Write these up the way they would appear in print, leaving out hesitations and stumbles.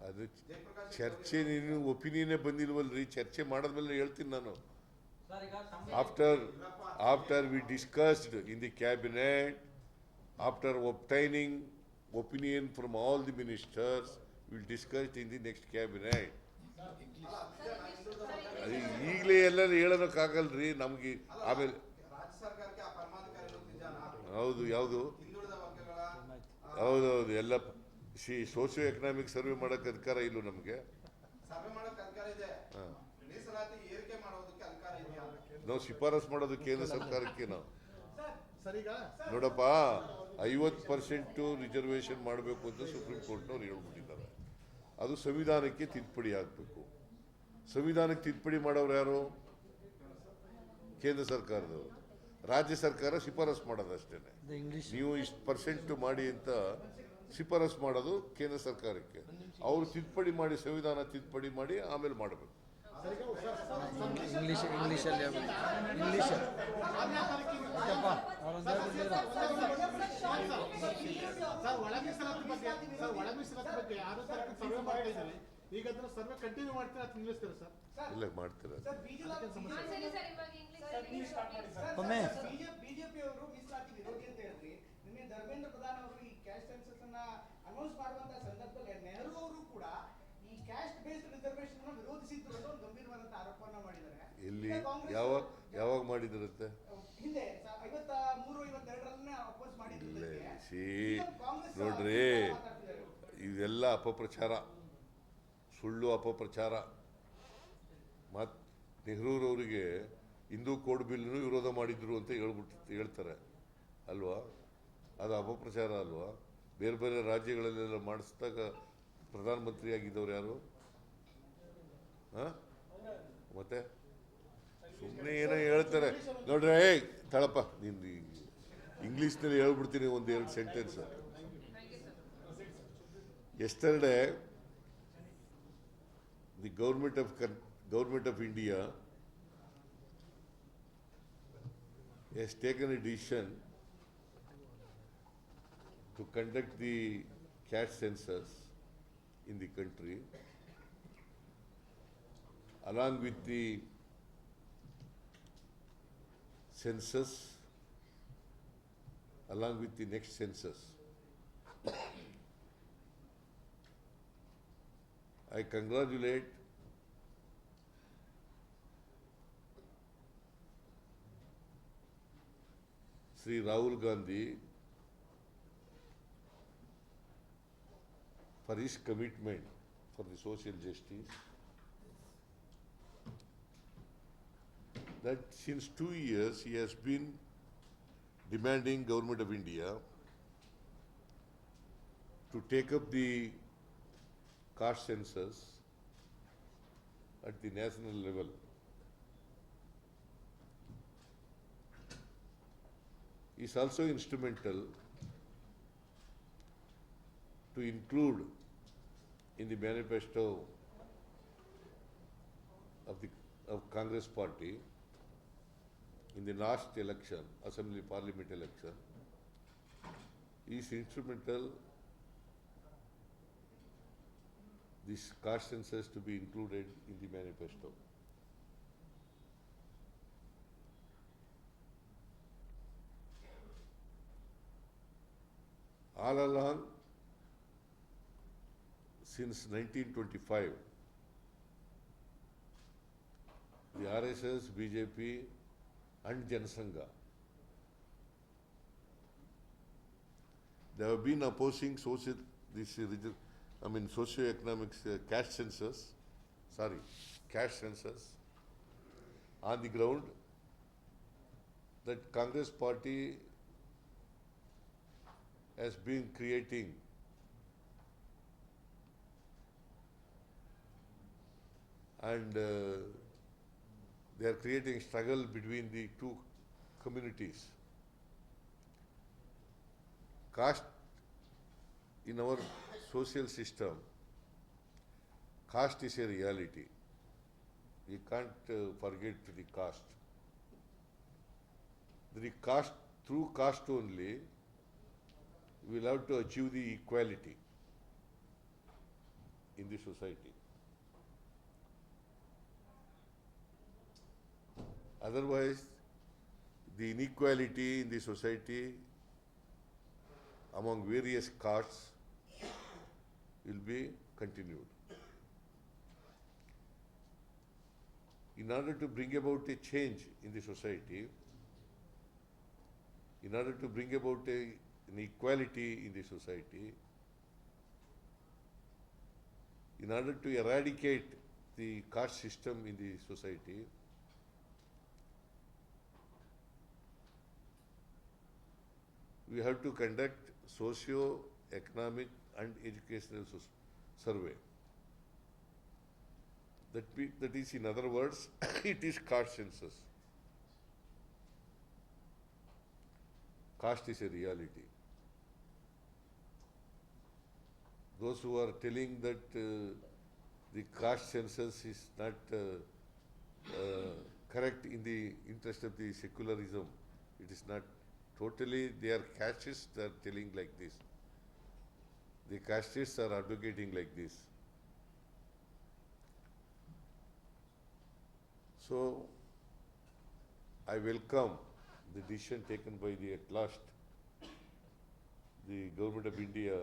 ಅದು ಚರ್ಚೆ ನೀನು ಒಪಿನಿಯನ್ನೇ ಬಂದಿಲ್ವಲ್ರಿ, ಚರ್ಚೆ ಮಾಡಿದ್ಮೇಲೆ ಹೇಳ್ತೀನಿ ನಾನು. After we discussed in the cabinet, after obtaining opinion from all the ministers, we'll discuss in the next cabinet. ಅದು ಈಗಲೇ ಎಲ್ಲರೂ ಹೇಳೋದಕ್ಕಾಗಲ್ರಿ ನಮ್ಗೆ. ಆಮೇಲೆ ಹೌದು, ಯಾವುದು ಹೌದೌದು, ಎಲ್ಲ ಸೋಷಿಯೋ ಎಕನಾಮಿಕ್ ಸರ್ವೆ ಮಾಡೋಕ್ಕೆ ಅಧಿಕಾರ ಇಲ್ಲ ನಮಗೆ. ನಾವು ಶಿಫಾರಸ್ ಮಾಡೋದು ಕೇಂದ್ರ ಸರ್ಕಾರಕ್ಕೆ. ನಾವು ನೋಡಪ್ಪ, 50% ರಿಸರ್ವೇಷನ್ ಮಾಡಬೇಕು ಅಂತ ಸುಪ್ರೀಂ ಕೋರ್ಟ್ನವ್ರು ಹೇಳ್ಬಿಟ್ಟಿದ್ದಾರೆ. ಅದು ಸಂವಿಧಾನಕ್ಕೆ ತಿದ್ದುಪಡಿ ಆಗಬೇಕು. ಸಂವಿಧಾನಕ್ಕೆ ತಿದ್ದುಪಡಿ ಮಾಡೋರು ಯಾರು? ಕೇಂದ್ರ ಸರ್ಕಾರದವರು. ರಾಜ್ಯ ಸರ್ಕಾರ ಶಿಫಾರಸ್ ಮಾಡೋದು ಅಷ್ಟೇ. ನೀವು ಇಷ್ಟು ಪರ್ಸೆಂಟ್ ಮಾಡಿ ಅಂತ ಶಿಫಾರಸ್ ಮಾಡೋದು ಕೇಂದ್ರ ಸರ್ಕಾರಕ್ಕೆ. ಅವರು ತಿದ್ದುಪಡಿ ಮಾಡಿ, ಸಂವಿಧಾನ ತಿದ್ದುಪಡಿ ಮಾಡಿ ಆಮೇಲೆ ಮಾಡಬೇಕು. ಈಗ ಅದನ್ನ ಸರ್ವೆ ಕಂಟಿನ್ಯೂ ಮಾಡ್ತೀರಾ ಅಥವಾ ನಿಲ್ಲಿಸ್ತೀರಾ ಸರ್? ಇಲ್ಲ, ಮಾಡ್ತೀರಾ. ಬಿಜೆಪಿ ಅವರು ಮೀಸಲಾತಿ ವಿರೋಧಿ ಅಂತ ಹೇಳಿದ್ರಿ. ನಿನ್ನೆ ಧರ್ಮೇಂದ್ರ ಪ್ರಧಾನ್ ಅವರು ಈ ಕ್ಯಾಸ್ಟ್ ಸೆನ್ಸಸ್ ಅನ್ನ ಅನೌನ್ಸ್ ಮಾಡುವಂತಹ ಸಂದರ್ಭದಲ್ಲಿ ನೆಹರು ಅವರು ಕೂಡ ಈ ಕ್ಯಾಸ್ಟ್ ಬೇಸ್ಡ್ ರಿಸರ್ವೇಶನ್ ಅನ್ನು ವಿರೋಧಿಸಿದ್ರು ಅಂತ ಒಂದು ಗಂಭೀರವಾದಂತ ಆರೋಪವನ್ನ ಮಾಡಿದ್ದಾರೆ. ಎಲ್ಲಿ, ಯಾವಾಗ ಮಾಡಿದ್ರಂತೆ? ಹಿಂದೆ 53-52 ಅಪೋಸ್ ಮಾಡಿದ್ರು. ನೋಡ್ರಿ, ಇದೆಲ್ಲ ಅಪಪ್ರಚಾರ, ಸುಳ್ಳು ಅಪಪ್ರಚಾರ. ಮತ್ತು ನೆಹರೂರವರಿಗೆ ಹಿಂದೂ ಕೋಡ್ ಬಿಲ್ನು ವಿರೋಧ ಮಾಡಿದ್ರು ಅಂತ ಹೇಳ್ತಾರೆ ಅಲ್ವಾ? ಅದು ಅಪಪ್ರಚಾರ ಅಲ್ವಾ? ಬೇರೆ ಬೇರೆ ರಾಜ್ಯಗಳಲ್ಲೆಲ್ಲ ಮಾಡಿಸಿದಾಗ ಪ್ರಧಾನಮಂತ್ರಿ ಆಗಿದ್ದವ್ರು ಯಾರು? ಮತ್ತೆ ಸುಮ್ಮನೆ ಏನೋ ಹೇಳ್ತಾರೆ ನೋಡ್ರಿ. ತಳಪ್ಪ, ನೀನು ಇಂಗ್ಲೀಷ್ನಲ್ಲಿ ಹೇಳ್ಬಿಡ್ತೀನಿ ಒಂದು 2 sentence. Yesterday the government of India has taken a decision to conduct the caste census in the country along with the census, along with the next census. I congratulate Sri Rahul Gandhi for his commitment for the social justice, that since 2 years he has been demanding Government of India to take up the caste census at the national level. He is also instrumental to include in the manifesto of Congress party in the last election, Assembly Parliament election. He is instrumental this caste census to be included in the manifesto. All along, since 1925, the RSS, BJP and Janasangha, they have been opposing socio-economic caste census on the ground that Congress party has been creating and they are creating struggle between the two communities. Caste in our social system, caste is a reality. We can't forget the caste. Through caste only, we will have to achieve the equality. in the society. Otherwise, the inequality in the society among various castes will be continued. In order to bring about a change in the society, in order to bring about an equality in the society, in order to eradicate the caste system in the society, we have to conduct socio-economic and educational survey. That is, in other words, it is caste census. Caste is a reality. Those who are telling that the caste census is not correct in the interest of the secularism, it is not totally, they are castes, they are telling like this. The castes are advocating like this. So, I welcome the decision taken by the, at last, the Government of India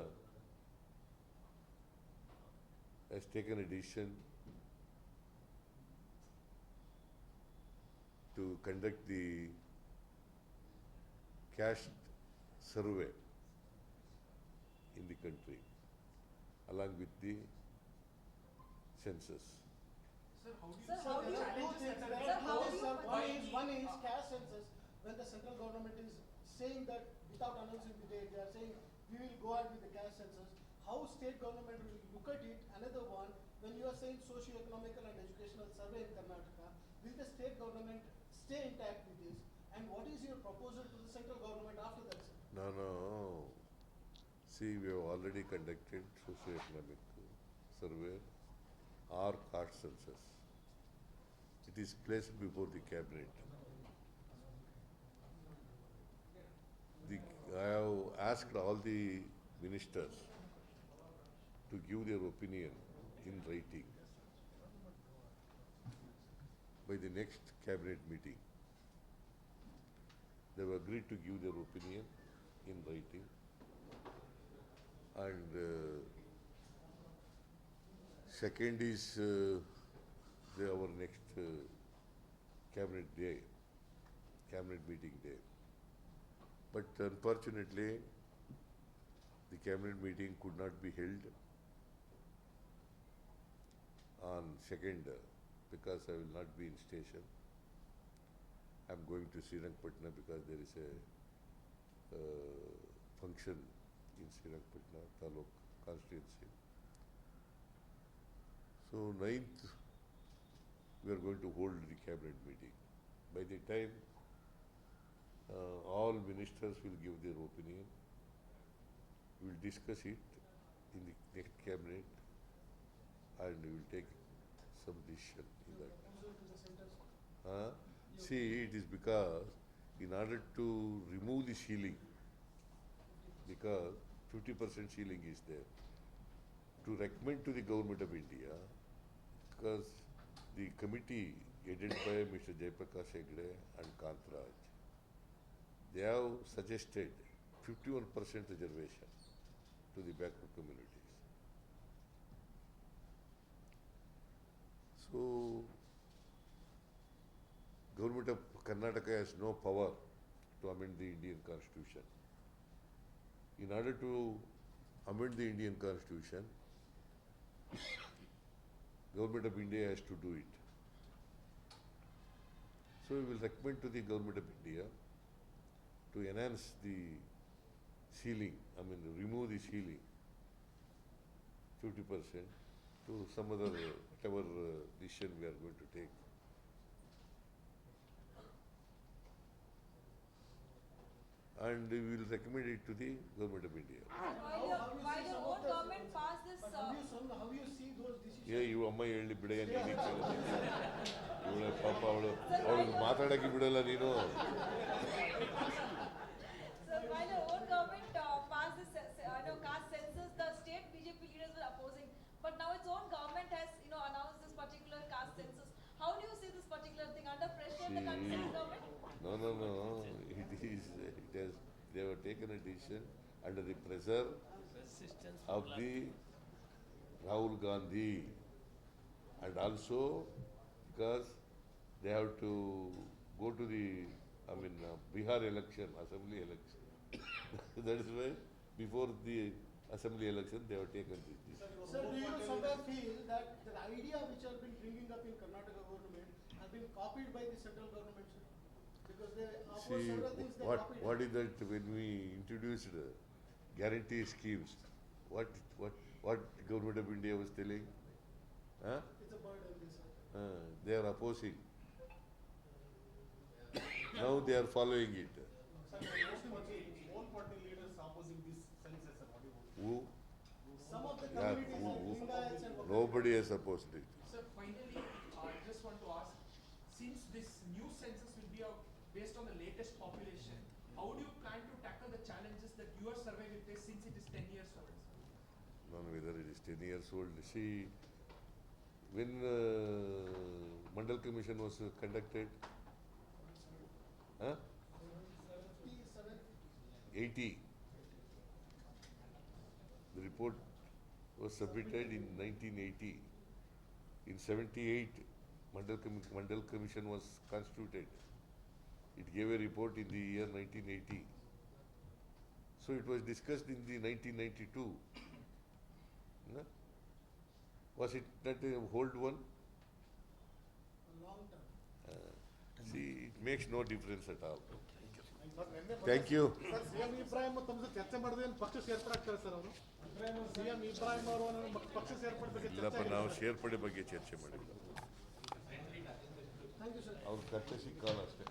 has taken a decision to conduct the caste survey in the country along with the census. Sir, Sir, how do you challenge Sir, that? how do you One is caste census, when the central government is saying that without announcing the date, they are saying we will go ahead with the caste census. How state government will look at it? Another one, when you are saying socio-economical and educational survey in Karnataka, will the state government stay intact with this? And what is your proposal to the central government after that, sir? No. See, we have already conducted socio-economic survey or caste census. It is placed before the cabinet. I have asked all the ministers to give their opinion in writing by the next cabinet meeting. They have agreed to give their opinion in writing, and second is our next cabinet meeting day. But unfortunately, the cabinet meeting could not be held on 2nd because I will not be in station. I am going to Srirangpatna because there is a function in Srirangpatna Taluk constituency. So 9th, we are going to hold the cabinet meeting. By the time all ministers will give their opinion, we will discuss it in the next cabinet and we will take some decision in that. Proposal to the centers. See, it is because in order to remove the ceiling, because 50% ceiling is there, to recommend to the Government of India, because the committee headed by Mr. Jaiprakash Hegde and Kantraj, they have suggested 51% reservation to the backward communities. So, Government of Karnataka has no power to amend the Indian Constitution. In order to amend the Indian Constitution, Government of India has to do it. So we will recommend to the Government of India to enhance the ceiling, remove the ceiling 50% to some other, whatever decision we are going to take. And we will recommend it to the Government of India. While your own government passed this, But how you see those decisions? ಇವು ಅಮ್ಮ ಹೇಳಿ ಬಿಡ ನೀನು ಇವಳ ಪಾಪ ಅವಳು ಮಾತಾಡಕ್ಕೆ ಬಿಡಲ್ಲ ನೀನು. sir, while your own government passed this caste census, the state BJP leaders were opposing. But now it's under pressure in the concerned government? No. They have taken a decision under the pressure of the Rahul Gandhi, and also because they have to go to the, Bihar election, assembly election. That is why before the assembly election they have taken this decision. Sir, do you somewhere feel that the idea which has been bringing up in Karnataka government has been copied by the central government, sir? Because they oppose See, several things they copied. what is that when we introduced guarantee schemes, what government of India was telling? Huh? It's a burden, this, sir. They are opposing. Now they are following it. All party leaders opposing this census, sir. What do you want? Who? Some of the Yeah, communities like who? Lingayats and Nobody has opposed it. Sir, finally, I just want to ask, since this new census will be based on the latest population, how do you plan to tackle the challenges that your survey will face since it is 10 years old? None whether it is 10 years old. See, when Mandal Commission was conducted, 80. The report was submitted in 1980. In 78, Mandal Commission was constituted. It gave a report in the year 1980. So it was discussed in the 1992. No? Was it not a old one? a long term. See, it makes no difference at all. Sir, ನಿನ್ನೆ Thank you. Sir, CM Ibrahim ತಮ್ಮ ಜೊತೆ ಚರ್ಚೆ ಮಾಡಿದ್ರೆ ಏನು ಪಕ್ಷ ಸೇರ್ಪಡಾಗ್ತಾರೆ sir ಅವರು? CM Ibrahim ಅವರು ಪಕ್ಷ ಸೇರ್ಪಡೆ ಬಗ್ಗೆ ಚರ್ಚೆ ಇಲ್ಲಪ್ಪ, ಆಗಿದೆ ನಾವು ಸರ್. ಸೇರ್ಪಡೆ ಬಗ್ಗೆ ಚರ್ಚೆ ಮಾಡಿಲ್ಲ. Thank you, sir. ಅವ್ರ ಕರ್ತಸಿ ಕಾಲ ಅಷ್ಟೇ.